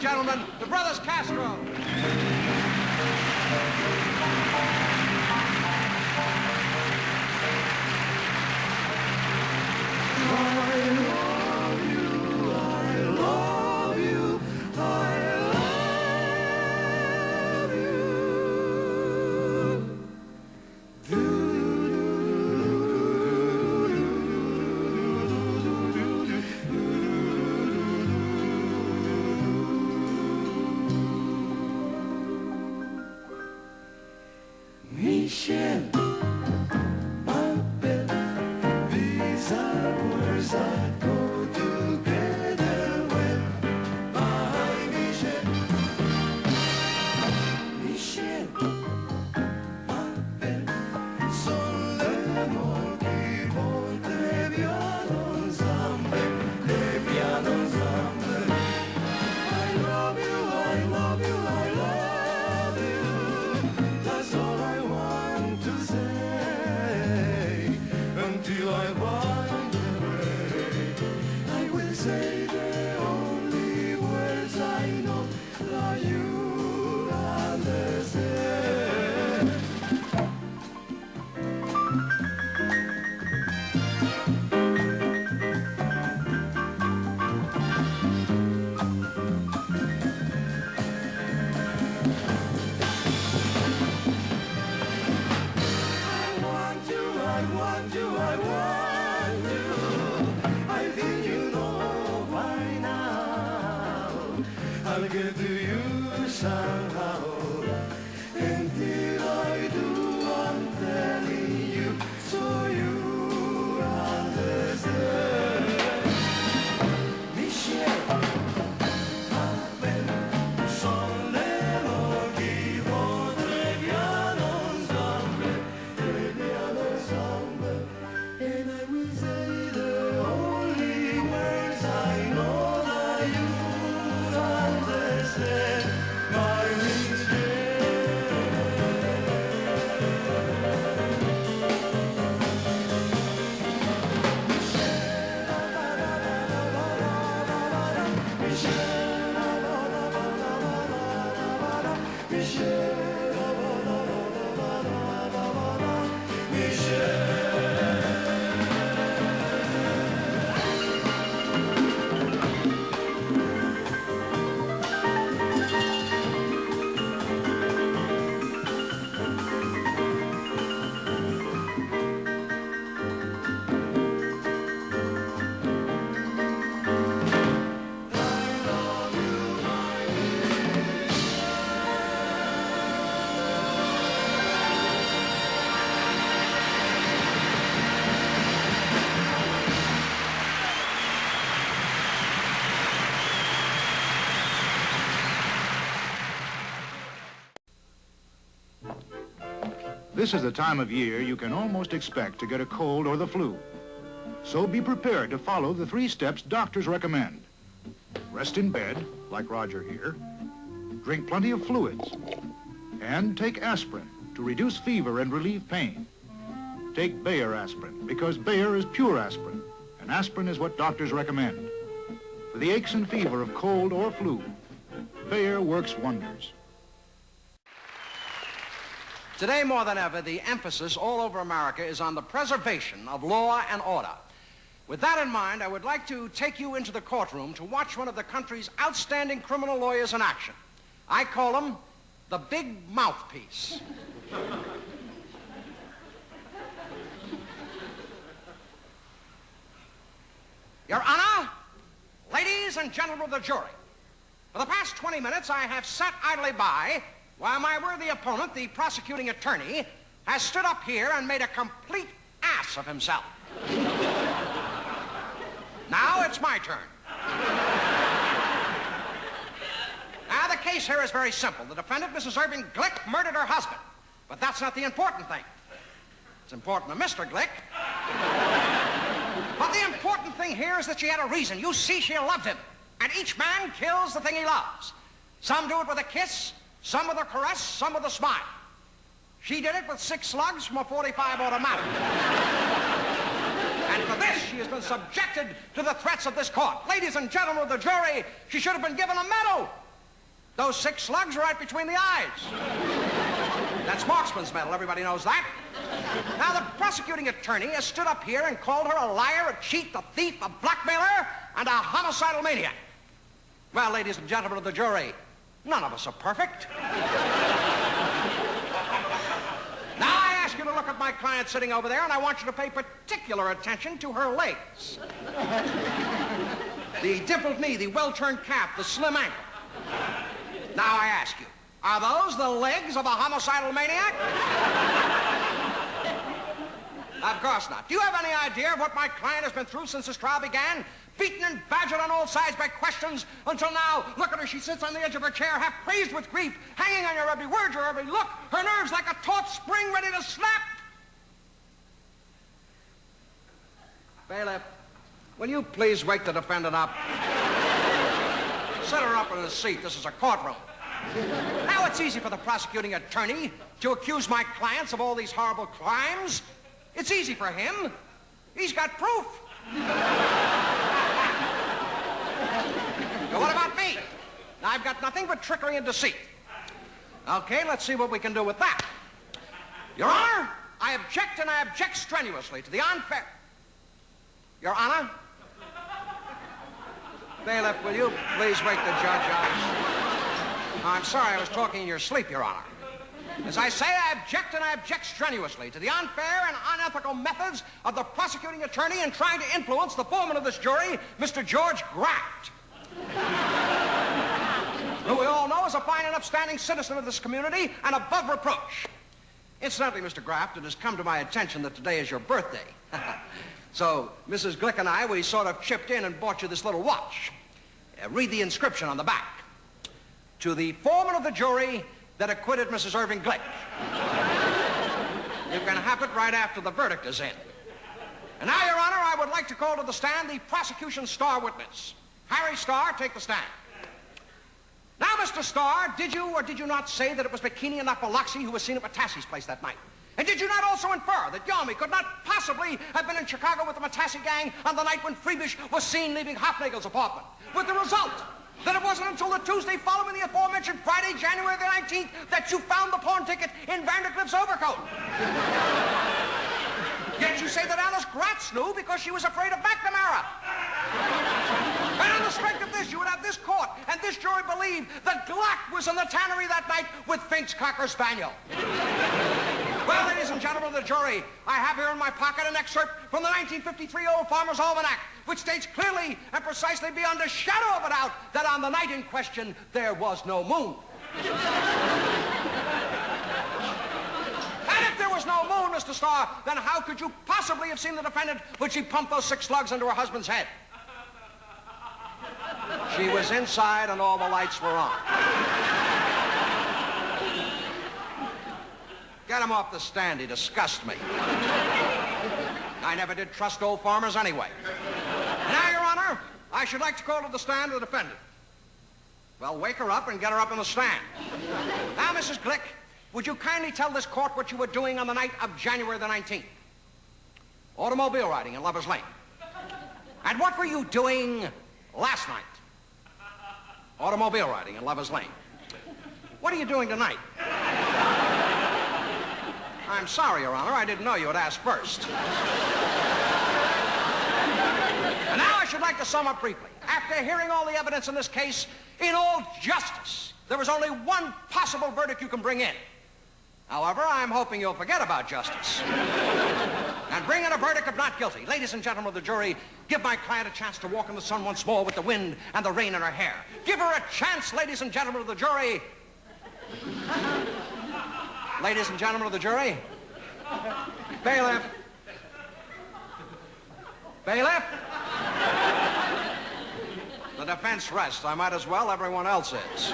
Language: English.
gentlemen, the Brothers Castro. Michel, my bed, these are words that go together well. My Michel, Michel, my bed, son le mot qui vont très bien ensemble, très bien ensemble. I love you, I love you, I love you. That's all I want to say until I find a way. I will say the only words I know that you understand. I want you, I want you, I want you. I think you know by now. I'll get to you somehow. Until I do, I'm telling you, so you understand. Michel, ma belle, son les mots qui vont très bien ensemble, très bien ensemble. And I will say the only words I know that you understand. My Michel. This is the time of year you can almost expect to get a cold or the flu. So be prepared to follow the 3 steps doctors recommend. Rest in bed, like Roger here. Drink plenty of fluids. And take aspirin to reduce fever and relieve pain. Take Bayer aspirin because Bayer is pure aspirin, and aspirin is what doctors recommend. For the aches and fever of cold or flu, Bayer works wonders. Today, more than ever, the emphasis all over America is on the preservation of law and order. With that in mind, I would like to take you into the courtroom to watch one of the country's outstanding criminal lawyers in action. I call him the Big Mouthpiece. Your Honor, ladies and gentlemen of the jury, for the past 20 minutes I have sat idly by while my worthy opponent, the prosecuting attorney, has stood up here and made a complete ass of himself. Now it's my turn. Now, the case here is very simple. The defendant, Mrs. Irving Glick, murdered her husband. But that's not the important thing. It's important to Mr. Glick. But the important thing here is that she had a reason. You see, she loved him. And each man kills the thing he loves. Some do it with a kiss, some with a caress, some with a smile. She did it with 6 slugs from a .45 automatic. And for this, she has been subjected to the threats of this court. Ladies and gentlemen of the jury, she should have been given a medal. Those 6 slugs are right between the eyes. That's marksman's medal. Everybody knows that. Now, the prosecuting attorney has stood up here and called her a liar, a cheat, a thief, a blackmailer, and a homicidal maniac. Well, ladies and gentlemen of the jury, none of us are perfect. Now, I ask you to look at my client sitting over there, and I want you to pay particular attention to her legs. The dimpled knee, the well-turned calf, the slim ankle. Now, I ask you, are those the legs of a homicidal maniac? Of course not. Do you have any idea of what my client has been through since this trial began? Beaten and badgered on all sides by questions until now. Look at her. She sits on the edge of her chair, half crazed with grief, hanging on your every word, your every look, her nerves like a taut spring ready to snap. Bailiff, will you please wake the defendant up? Set her up in a seat. This is a courtroom. Now, it's easy for the prosecuting attorney to accuse my clients of all these horrible crimes. It's easy for him. He's got proof. Now, what about me? I've got nothing but trickery and deceit. Okay, let's see what we can do with that. Your Honor, I object, and I object strenuously to the unfair... Your Honor? Bailiff, will you please wake the judge up? I'm sorry, I was talking in your sleep, Your Honor. As I say, I object, and I object strenuously to the unfair and unethical methods of the prosecuting attorney in trying to influence the foreman of this jury, Mr. George Graft, who we all know is a fine and upstanding citizen of this community and above reproach. Incidentally, Mr. Graft, it has come to my attention that today is your birthday. So, Mrs. Glick and I, we sort of chipped in and bought you this little watch. Read the inscription on the back. To the foreman of the jury that acquitted Mrs. Irving Glick. You can have it right after the verdict is in. And now, Your Honor, I would like to call to the stand the prosecution's star witness. Harry Starr, take the stand. Now, Mr. Starr, did you or did you not say that it was Bikini and not Biloxi who was seen at Matassi's place that night? And did you not also infer that Yalmy could not possibly have been in Chicago with the Matassi gang on the night when Freebish was seen leaving Hofnagel's apartment? With the result that it wasn't until the Tuesday following the aforementioned Friday, January the 19th, that you found the pawn ticket in Vandercliff's overcoat. Yet you say that Alice Gratz knew because she was afraid of McNamara. And on the strength of this, you would have this court and this jury believe that Glock was in the tannery that night with Fink's Cocker Spaniel. Well, ladies and gentlemen of the jury, I have here in my pocket an excerpt from the 1953 Old Farmer's Almanac, which states clearly and precisely beyond a shadow of a doubt that on the night in question, there was no moon. And if there was no moon, Mr. Starr, then how could you possibly have seen the defendant when she pumped those 6 slugs into her husband's head? She was inside and all the lights were on. Get him off the stand. He disgusts me. I never did trust old farmers anyway. Now, Your Honor, I should like to call to the stand the defendant. Well, wake her up and get her up in the stand. Now, Mrs. Glick, would you kindly tell this court what you were doing on the night of January the 19th? Automobile riding in Lover's Lane. And what were you doing last night? Automobile riding in Lover's Lane. What are you doing tonight? I'm sorry, Your Honor. I didn't know you had asked first. And now I should like to sum up briefly. After hearing all the evidence in this case, in all justice, there is only one possible verdict you can bring in. However, I'm hoping you'll forget about justice and bring in a verdict of not guilty. Ladies and gentlemen of the jury, give my client a chance to walk in the sun once more with the wind and the rain in her hair. Give her a chance, ladies and gentlemen of the jury. Ladies and gentlemen of the jury. Bailiff. Bailiff. The defense rests. I might as well. Everyone else is.